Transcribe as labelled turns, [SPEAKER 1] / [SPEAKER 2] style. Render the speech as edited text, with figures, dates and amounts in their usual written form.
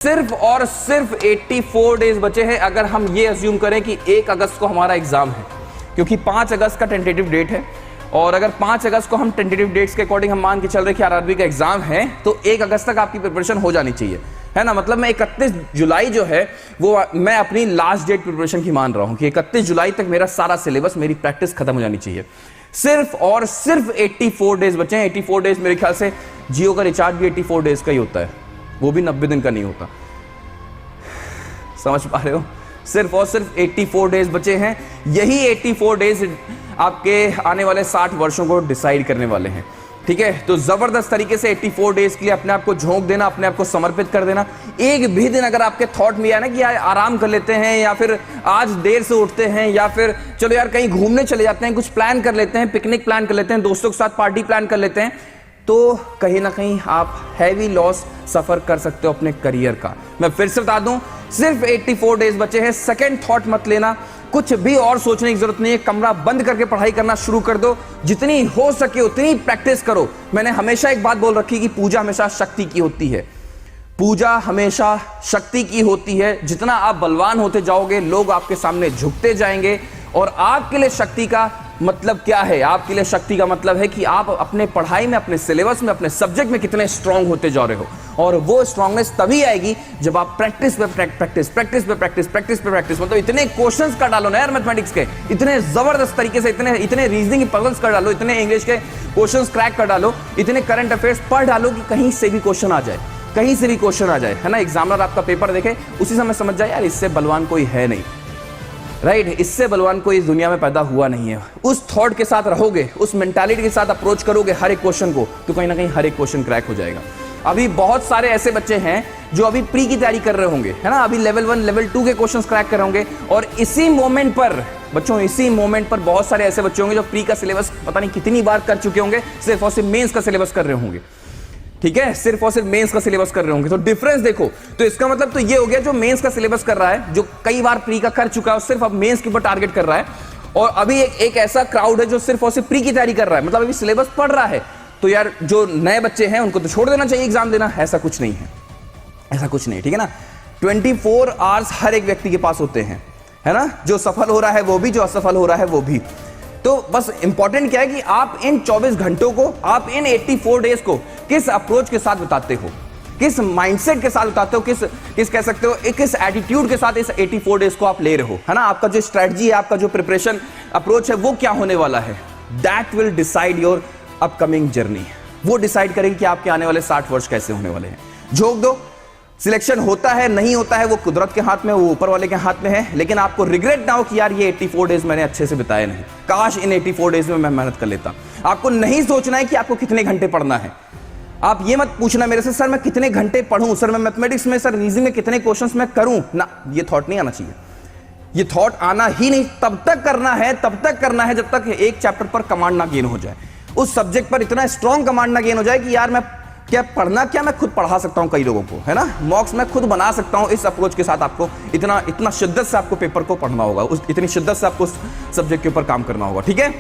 [SPEAKER 1] सिर्फ और सिर्फ 84 डेज बचे हैं। अगर हम ये अज्यूम करें कि 1 अगस्त को हमारा एग्जाम है, क्योंकि 5 अगस्त का टेंटेटिव डेट है, और अगर 5 अगस्त को हम टेंटेटिव डेट्स के अकॉर्डिंग हम मान के चल रहे कि आरआरबी का एग्जाम है, तो 1 अगस्त तक आपकी प्रिपरेशन हो जानी चाहिए, है ना। मतलब मैं 31 जुलाई जो है वो मैं अपनी लास्ट डेट प्रिपरेशन की मान रहा हूं कि 31 जुलाई तक मेरा सारा सिलेबस, मेरी प्रैक्टिस खत्म हो जानी चाहिए। सिर्फ और सिर्फ 84 डेज बचे हैं। 84 डेज मेरे ख्याल से जियो का रिचार्ज भी 84 डेज का ही होता है, वो भी 90 दिन का नहीं होता। समझ पा रहे हो? सिर्फ और सिर्फ 84 डेज बचे हैं। यही 84 डेज आपके आने वाले 60 वर्षों को डिसाइड करने वाले हैं, ठीक है। तो जबरदस्त तरीके से 84 डेज के लिए अपने आप को झोंक देना, अपने आप को समर्पित कर देना। एक भी दिन अगर आपके थॉट में आया ना कि यार आराम कर लेते हैं, या फिर आज देर से उठते हैं, या फिर चलो यार कहीं घूमने चले जाते हैं, कुछ प्लान कर लेते हैं, पिकनिक प्लान कर लेते हैं, दोस्तों के साथ पार्टी प्लान कर लेते हैं, तो कहीं ना कहीं आप हैवी लॉस सफर कर सकते हो अपने करियर का। मैं फिर से बता दूं, सिर्फ 84 डेज बचे हैं। सेकंड थॉट मत लेना, कुछ भी और सोचने की जरूरत नहीं है। कमरा बंद करके पढ़ाई करना शुरू कर दो, जितनी हो सके उतनी प्रैक्टिस करो। मैंने हमेशा एक बात बोल रखी कि पूजा हमेशा शक्ति की होती है, पूजा हमेशा शक्ति की होती है। जितना आप बलवान होते जाओगे, लोग आपके सामने झुकते जाएंगे। और आपके लिए शक्ति का मतलब क्या है? आपके लिए शक्ति का मतलब है कि आप अपने पढ़ाई में, अपने सिलेबस में, अपने सब्जेक्ट में कितने स्ट्रांग होते जा रहे हो। और वो स्ट्रांगनेस तभी आएगी जब आप प्रैक्टिस पे प्रैक्टिस, मतलब इतने क्वेश्चंस कर डालो ना यार मैथमेटिक्स के, इतने जबरदस्त तरीके से, इतने रीजनिंग के पजल्स कर डालो, इतने इंग्लिश के क्वेश्चंस क्रैक कर डालो, इतने करंट अफेयर्स पढ़ डालो कि कहीं से भी क्वेश्चन आ जाए, कहीं से भी क्वेश्चन आ जाए, है ना। एग्जामिनर आपका पेपर देखे, उसी समय समझ जाए यार इससे बलवान कोई है नहीं, राइट। इससे बलवान कोई इस दुनिया में पैदा हुआ नहीं है। उस थॉट के साथ रहोगे, उस मेंटालिटी के साथ अप्रोच करोगे हर एक क्वेश्चन को, तो कहीं ना कहीं हर एक क्वेश्चन क्रैक हो जाएगा। अभी बहुत सारे ऐसे बच्चे हैं जो अभी प्री की तैयारी कर रहे होंगे, है ना, अभी लेवल 1 लेवल 2 के क्वेश्चंस क्रैक कर रहे होंगे। और इसी मोमेंट पर बच्चों, इसी मोमेंट पर बहुत सारे ऐसे बच्चे होंगे जो प्री का सिलेबस पता नहीं कितनी बार कर चुके होंगे, सिर्फ और सिर्फ मेंस का सिलेबस कर रहे होंगे, ठीक है, सिर्फ और सिर्फ मेंस का सिलेबस कर रहे होंगे। तो डिफरेंस देखो, तो इसका मतलब तो ये हो गया, जो मेंस का सिलेबस कर रहा है, जो कई बार प्री का कर चुका है, सिर्फ अब मेंस के ऊपर टारगेट कर रहा है। और अभी एक ऐसा क्राउड है जो सिर्फ और सिर्फ प्री की तैयारी कर रहा है, मतलब अभी सिलेबस पढ़ रहा है। तो यार जो नए बच्चे हैं उनको तो छोड़ देना चाहिए एग्जाम देना, ऐसा कुछ नहीं है, ऐसा कुछ नहीं, ठीक है ना। 24 आवर्स हर एक व्यक्ति के पास होते हैं, है ना, जो सफल हो रहा है वो भी, जो असफल हो रहा है वो भी। तो बस इंपॉर्टेंट क्या है कि आप इन 24 घंटों को, आप इन 84 डेज को किस अप्रोच के साथ बताते हो, किस माइंडसेट के साथ बताते हो, किस कह सकते हो, किस एटीट्यूड के साथ इस 84 डेज को आप ले रहे हो, है ना। आपका जो स्ट्रेटजी है, आपका जो प्रिपरेशन अप्रोच है, वो क्या होने वाला है, that will decide your upcoming journey. वो डिसाइड करेगी कि आपके आने वाले 60 वर्ष कैसे होने वाले हैं। झोंक दो, सिलेक्शन होता है नहीं होता है वो कुदरत के हाथ में, वो ऊपर वाले के हाथ में है। लेकिन आपको रिग्रेट ना हो कि यार ये 84 डेज मैंने अच्छे से बिताए नहीं, काश इन 84 डेज में मैं मेहनत कर लेता। आपको नहीं सोचना है कि आपको कितने घंटे पढ़ना है। आप ये मत पूछना मेरे से, सर मैं कितने घंटे पढ़ूं, सर मैं मैथमेटिक्स में, सर रीजनिंग में कितने क्वेश्चंस मैं करूं ना। ये थॉट नहीं आना चाहिए, ये थॉट आना ही नहीं। तब तक करना है जब तक एक चैप्टर पर कमांड ना गेन हो जाए, उस सब्जेक्ट पर इतना स्ट्रॉन्ग कमांड ना गेन हो जाए कि यार मैं क्या पढ़ना, क्या मैं खुद पढ़ा सकता हूं कई लोगों को, है ना, मॉक्स मैं खुद बना सकता हूं। इस अप्रोच के साथ आपको इतना शिद्दत से आपको पेपर को पढ़ना होगा, इतनी शिद्दत से आपको सब्जेक्ट के ऊपर काम करना होगा, ठीक है।